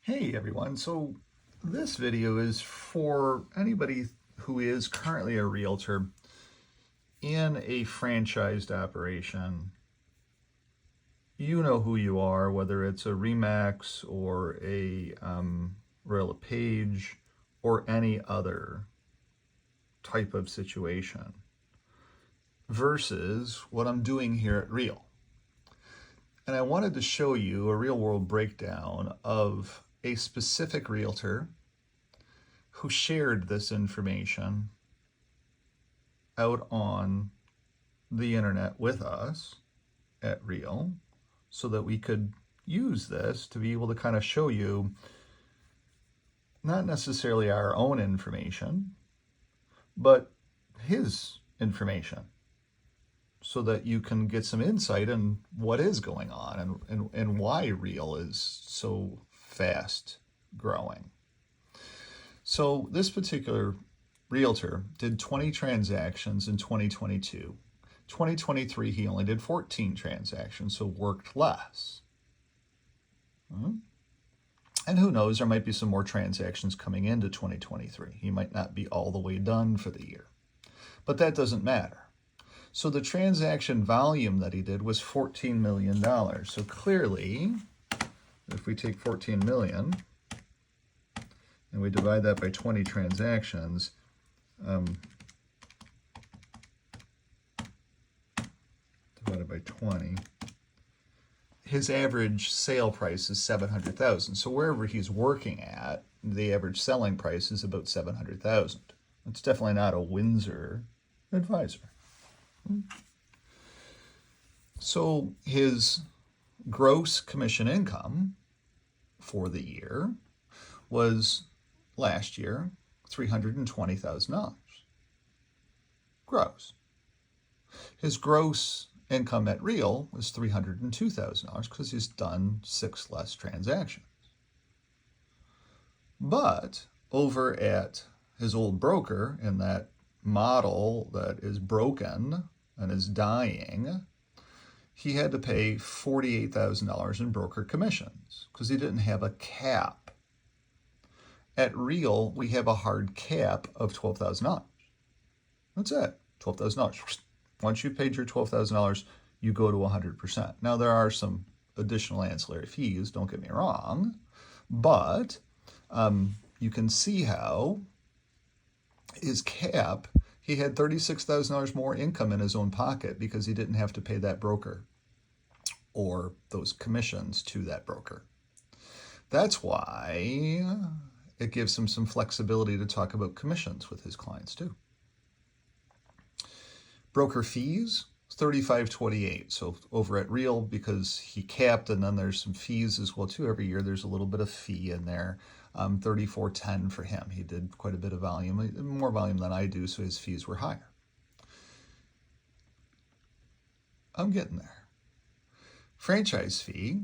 Hey everyone, so this video is for anybody who is currently a realtor in a franchised operation. You know who you are, whether it's a Remax or a Royal LePage or any other type of situation, versus what I'm doing here at Real. And I wanted to show you a real world breakdown of a specific realtor who shared this information out on the internet with us at Real so that we could use this to be able to kind of show you not necessarily our own information, but his information so that you can get some insight in what is going on and why Real is so fast growing. So this particular realtor did 20 transactions in 2022. 2023, he only did 14 transactions, so worked less. And who knows, there might be some more transactions coming into 2023. He might not be all the way done for the year, but that doesn't matter. So the transaction volume that he did was $14 million. So clearly, if we take 14 million and we divide that by 20 transactions, divided by 20, his average sale price is 700,000. So wherever he's working at, the average selling price is about 700,000. It's definitely not a Windsor advisor. So his gross commission income for the year was last year $320,000 gross. His gross income at Real was $302,000 because he's done 6 less transactions. But over at his old broker, in that model that is broken and is dying, he had to pay $48,000 in broker commissions because he didn't have a cap. At Real, we have a hard cap of $12,000. That's it, $12,000. Once you've paid your $12,000, you go to 100%. Now, there are some additional ancillary fees, don't get me wrong, but you can see how his cap, he had $36,000 more income in his own pocket because he didn't have to pay that broker or those commissions to that broker. That's why it gives him some flexibility to talk about commissions with his clients too. Broker fees, $35.28. So over at Real, because he capped, and then there's some fees as well too. Every year there's a little bit of fee in there. $34.10 for him. He did quite a bit of volume, more volume than I do, so his fees were higher. I'm getting there. Franchise fee.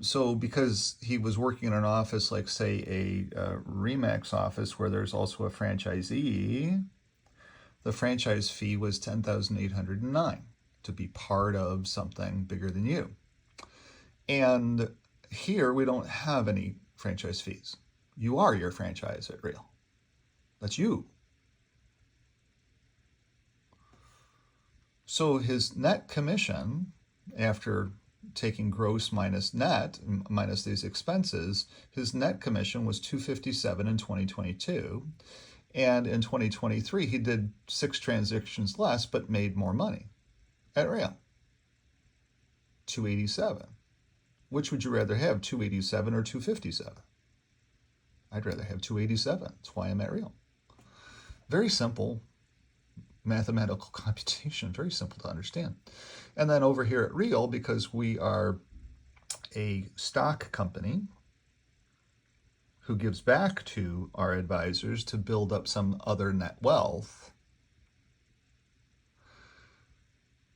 So because he was working in an office like, say, a Remax office where there's also a franchisee, the franchise fee was $10,809 to be part of something bigger than you. And here we don't have any franchise fees. You are your franchise at Real. That's you. So his net commission, after taking gross minus net, minus these expenses, his net commission was $257 in 2022. And in 2023, he did 6 transactions less, but made more money at Real. $287. Which would you rather have, $287 or $257? I'd rather have $287. That's why I'm at Real. Very simple mathematical computation, very simple to understand. And then over here at Real, because we are a stock company who gives back to our advisors to build up some other net wealth,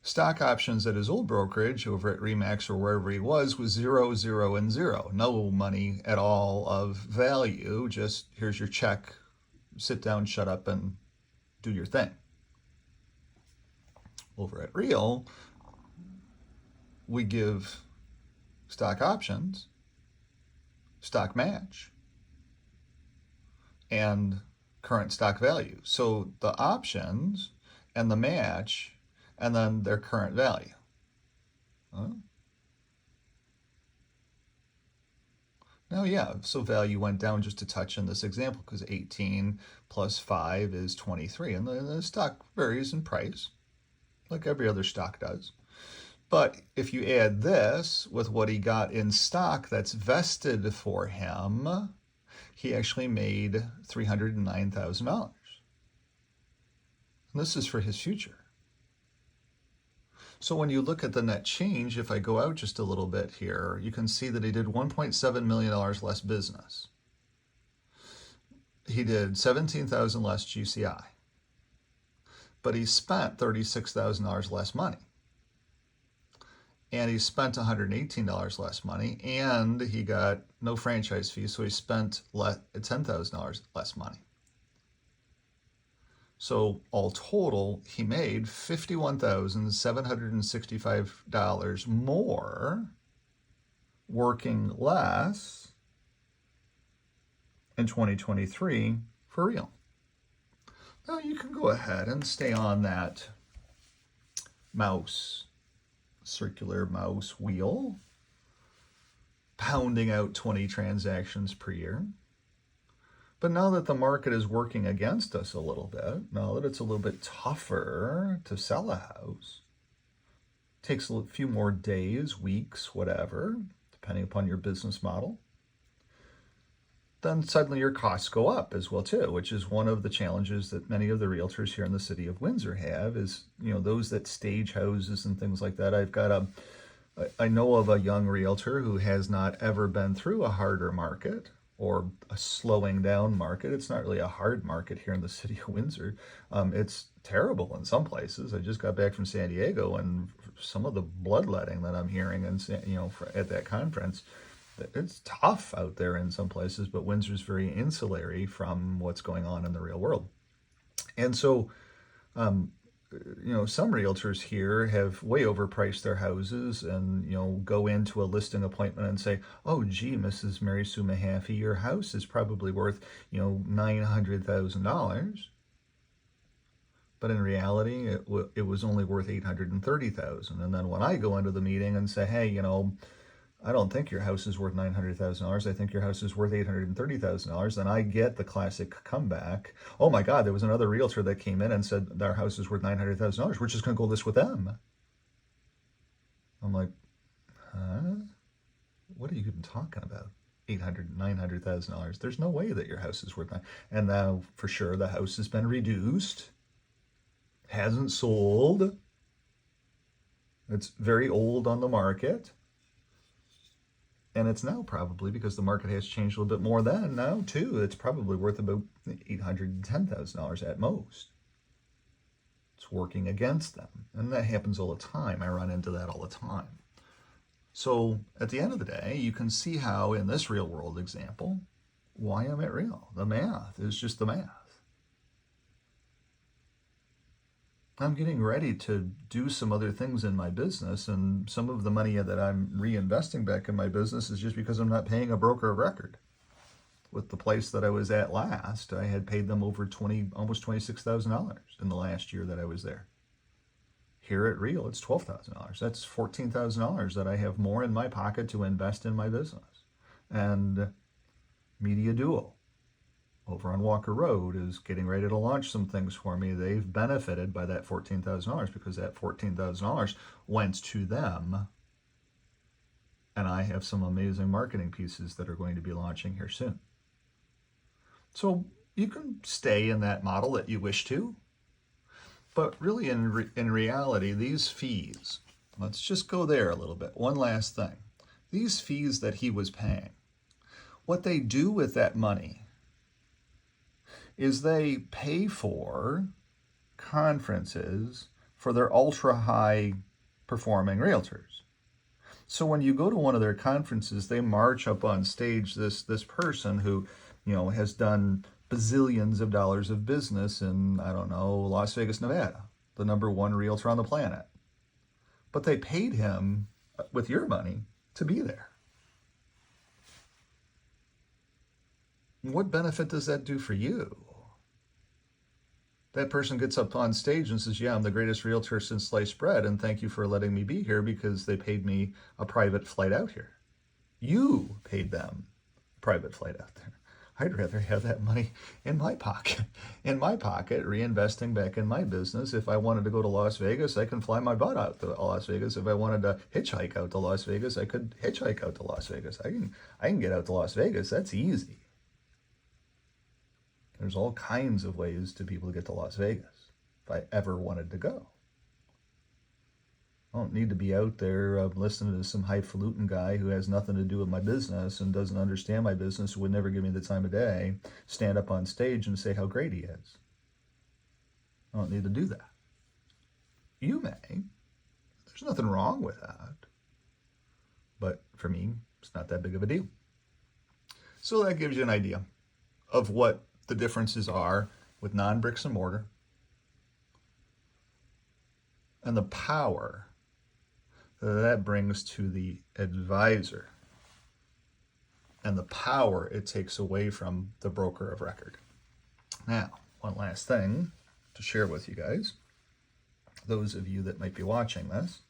stock options at his old brokerage over at Remax or wherever he was 0, 0, and 0. No money at all of value, just here's your check, sit down, shut up, and do your thing. Over at Real, we give stock options, stock match and current stock value. So the options and the match and then their current value. Huh? Now, yeah, so value went down just a touch in this example because 18 plus 5 is 23. And the stock varies in price, like every other stock does. But if you add this with what he got in stock that's vested for him, he actually made $309,000. And this is for his future. So when you look at the net change, if I go out just a little bit here, you can see that he did $1.7 million less business. He did $17,000 less GCI, but he spent $36,000 less money. And he spent $118 less money, and he got no franchise fees, so he spent $10,000 less money. So all total, he made $51,765 more working less in 2023 for real. Now you can go ahead and stay on that circular mouse wheel, pounding out 20 transactions per year. But now that the market is working against us a little bit, now that it's a little bit tougher to sell a house, takes a few more days, weeks, whatever, depending upon your business model, then suddenly your costs go up as well too, which is one of the challenges that many of the realtors here in the city of Windsor have is, those that stage houses and things like that. I know of a young realtor who has not ever been through a harder market or a slowing down market. It's not really a hard market here in the city of Windsor. It's terrible in some places. I just got back from San Diego, and some of the bloodletting that I'm hearing, and at that conference, it's tough out there in some places. But Windsor's very insulary from what's going on in the real world, and so. Some realtors here have way overpriced their houses and, go into a listing appointment and say, oh, gee, Mrs. Mary Sue Mahaffey, your house is probably worth, $900,000. But in reality, it was only worth $830,000. And then when I go into the meeting and say, hey, I don't think your house is worth $900,000. I think your house is worth $830,000. Then I get the classic comeback. Oh my God, there was another realtor that came in and said their house is worth $900,000. We're just going to go list with them. I'm like, huh? What are you even talking about? $900,000. There's no way that your house is worth that. And now for sure the house has been reduced, hasn't sold. It's very old on the market. And it's now probably, because the market has changed a little bit more than now too, it's probably worth about $810,000 at most. It's working against them. And that happens all the time. I run into that all the time. So at the end of the day, you can see how in this real world example, why am it real? The math is just the math. I'm getting ready to do some other things in my business, and some of the money that I'm reinvesting back in my business is just because I'm not paying a broker of record. With the place that I was at last, I had paid them over almost $26,000 in the last year that I was there. Here at Real, it's $12,000. That's $14,000 that I have more in my pocket to invest in my business. And Media Duo over on Walker Road is getting ready to launch some things for me. They've benefited by that $14,000 because that $14,000 went to them. And I have some amazing marketing pieces that are going to be launching here soon. So you can stay in that model that you wish to. But really, in reality, these fees, let's just go there a little bit. One last thing. These fees that he was paying, what they do with that money is they pay for conferences for their ultra high performing realtors. So when you go to one of their conferences, they march up on stage this person who, has done bazillions of dollars of business in, Las Vegas, Nevada, the #1 realtor on the planet. But they paid him with your money to be there. What benefit does that do for you? That person gets up on stage and says, yeah, I'm the greatest realtor since sliced bread, and thank you for letting me be here because they paid me a private flight out here. You paid them a private flight out there. I'd rather have that money in my pocket, reinvesting back in my business. If I wanted to go to Las Vegas, I can fly my butt out to Las Vegas. If I wanted to hitchhike out to Las Vegas, I could hitchhike out to Las Vegas. I can get out to Las Vegas. That's easy. There's all kinds of ways to people to get to Las Vegas if I ever wanted to go. I don't need to be out there listening to some highfalutin guy who has nothing to do with my business and doesn't understand my business, would never give me the time of day, stand up on stage and say how great he is. I don't need to do that. You may. There's nothing wrong with that. But for me, it's not that big of a deal. So that gives you an idea of what the differences are with non-bricks and mortar and the power that brings to the advisor and the power it takes away from the broker of record. Now, one last thing to share with you guys, those of you that might be watching this.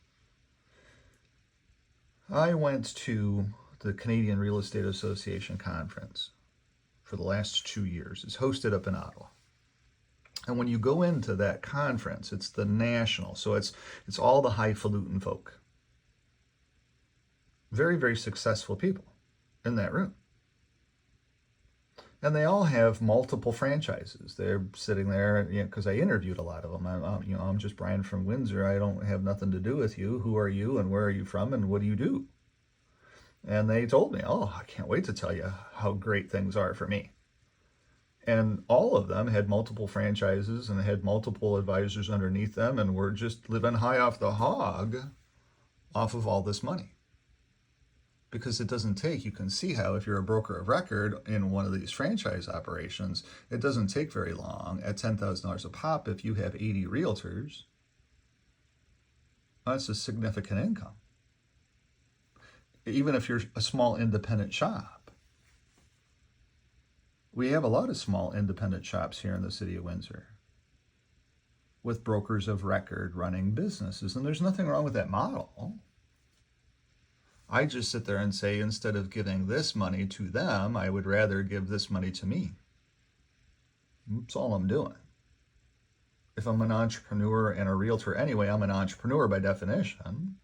I went to the Canadian Real Estate Association conference for the last 2 years. It's hosted up in Ottawa. And when you go into that conference, it's the national, so it's all the highfalutin folk. Very, very successful people in that room. And they all have multiple franchises. They're sitting there, because I interviewed a lot of them. I'm just Brian from Windsor. I don't have nothing to do with you. Who are you and where are you from and what do you do? And they told me, oh, I can't wait to tell you how great things are for me. And all of them had multiple franchises and had multiple advisors underneath them and were just living high off the hog off of all this money. Because it doesn't take, you can see how if you're a broker of record in one of these franchise operations, it doesn't take very long at $10,000 a pop if you have 80 realtors. That's a significant income. Even if you're a small independent shop. We have a lot of small independent shops here in the city of Windsor with brokers of record running businesses, and there's nothing wrong with that model. I just sit there and say, instead of giving this money to them, I would rather give this money to me. That's all I'm doing. If I'm an entrepreneur and a realtor anyway, I'm an entrepreneur by definition.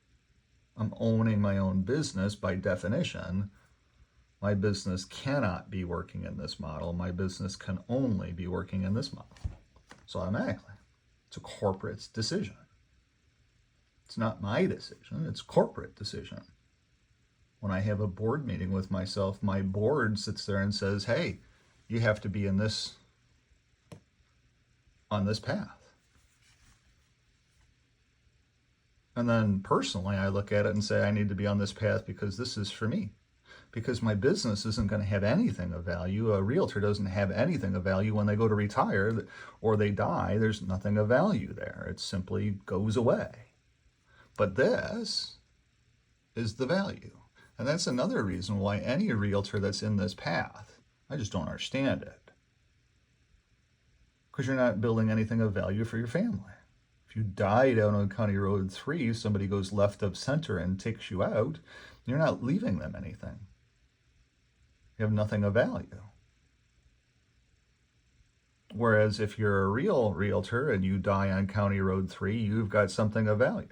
I'm owning my own business by definition. My business cannot be working in this model. My business can only be working in this model. So automatically, it's a corporate decision. It's not my decision, it's a corporate decision. When I have a board meeting with myself, my board sits there and says, hey, you have to be on this path. And then personally, I look at it and say, I need to be on this path because this is for me. Because my business isn't going to have anything of value. A realtor doesn't have anything of value when they go to retire or they die. There's nothing of value there. It simply goes away. But this is the value. And that's another reason why any realtor that's in this path, I just don't understand it. Because you're not building anything of value for your family. If you die down on County Road 3, somebody goes left of center and takes you out, you're not leaving them anything. You have nothing of value. Whereas if you're a real realtor and you die on County Road 3, you've got something of value.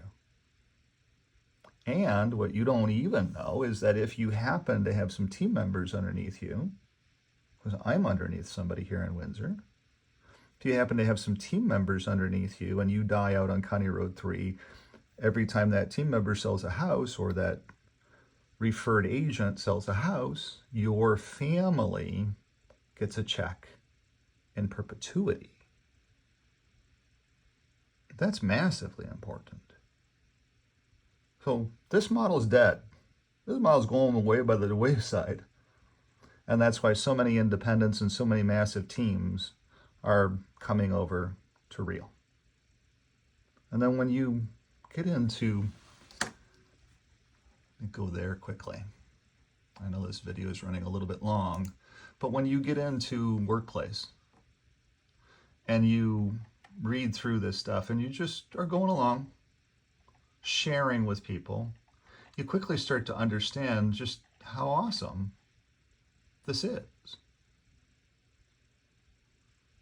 And what you don't even know is that if you happen to have some team members underneath you, because I'm underneath somebody here in Windsor, if you happen to have some team members underneath you and you die out on County Road 3, every time that team member sells a house or that referred agent sells a house, your family gets a check in perpetuity. That's massively important. So this model is dead. This model is going away by the wayside. And that's why so many independents and so many massive teams are coming over to real. And then when you get into, let me go there quickly. I know this this video is running a little bit long, but when you get into workplace and you read through this stuff and you just are going along, sharing with people, you quickly start to understand just how awesome this is.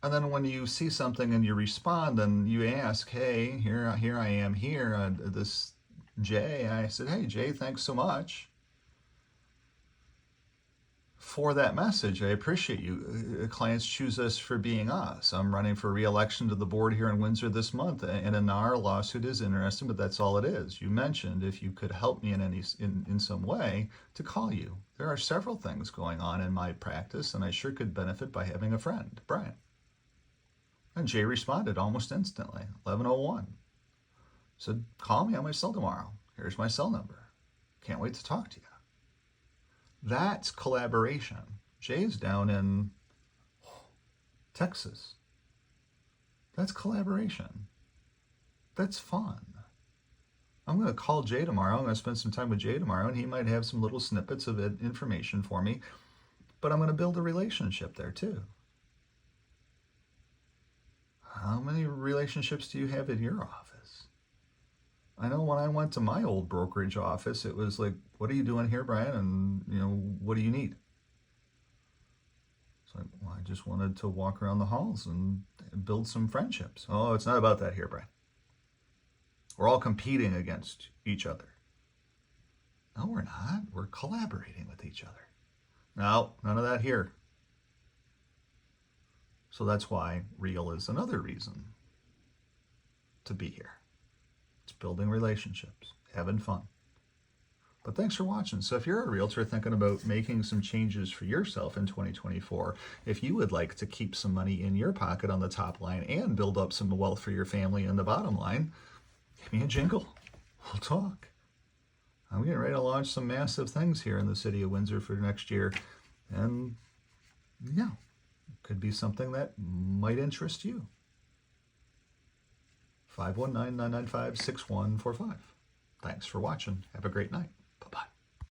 And then when you see something and you respond and you ask, hey, here I am here, this Jay. I said, hey, Jay, thanks so much for that message. I appreciate you. Clients choose us for being us. I'm running for re-election to the board here in Windsor this month, and an our lawsuit is interesting, but that's all it is. You mentioned if you could help me in some way to call you. There are several things going on in my practice, and I sure could benefit by having a friend, Brian. And Jay responded almost instantly, 11:01. Said, call me on my cell tomorrow. Here's my cell number. Can't wait to talk to you. That's collaboration. Jay's down in Texas. That's collaboration. That's fun. I'm going to call Jay tomorrow. I'm going to spend some time with Jay tomorrow, and he might have some little snippets of information for me, but I'm going to build a relationship there too. How many relationships do you have in your office? I know when I went to my old brokerage office, it was like, what are you doing here, Brian? And, what do you need? It's like, well, I just wanted to walk around the halls and build some friendships. Oh, it's not about that here, Brian. We're all competing against each other. No, we're not. We're collaborating with each other. No, none of that here. So that's why real is another reason to be here. It's building relationships, having fun. But thanks for watching. So if you're a realtor thinking about making some changes for yourself in 2024, if you would like to keep some money in your pocket on the top line and build up some wealth for your family in the bottom line, give me a jingle. We'll talk. I'm getting ready to launch some massive things here in the city of Windsor for next year. And yeah, could be something that might interest you. 519-995-6145. Thanks for watching. Have a great night.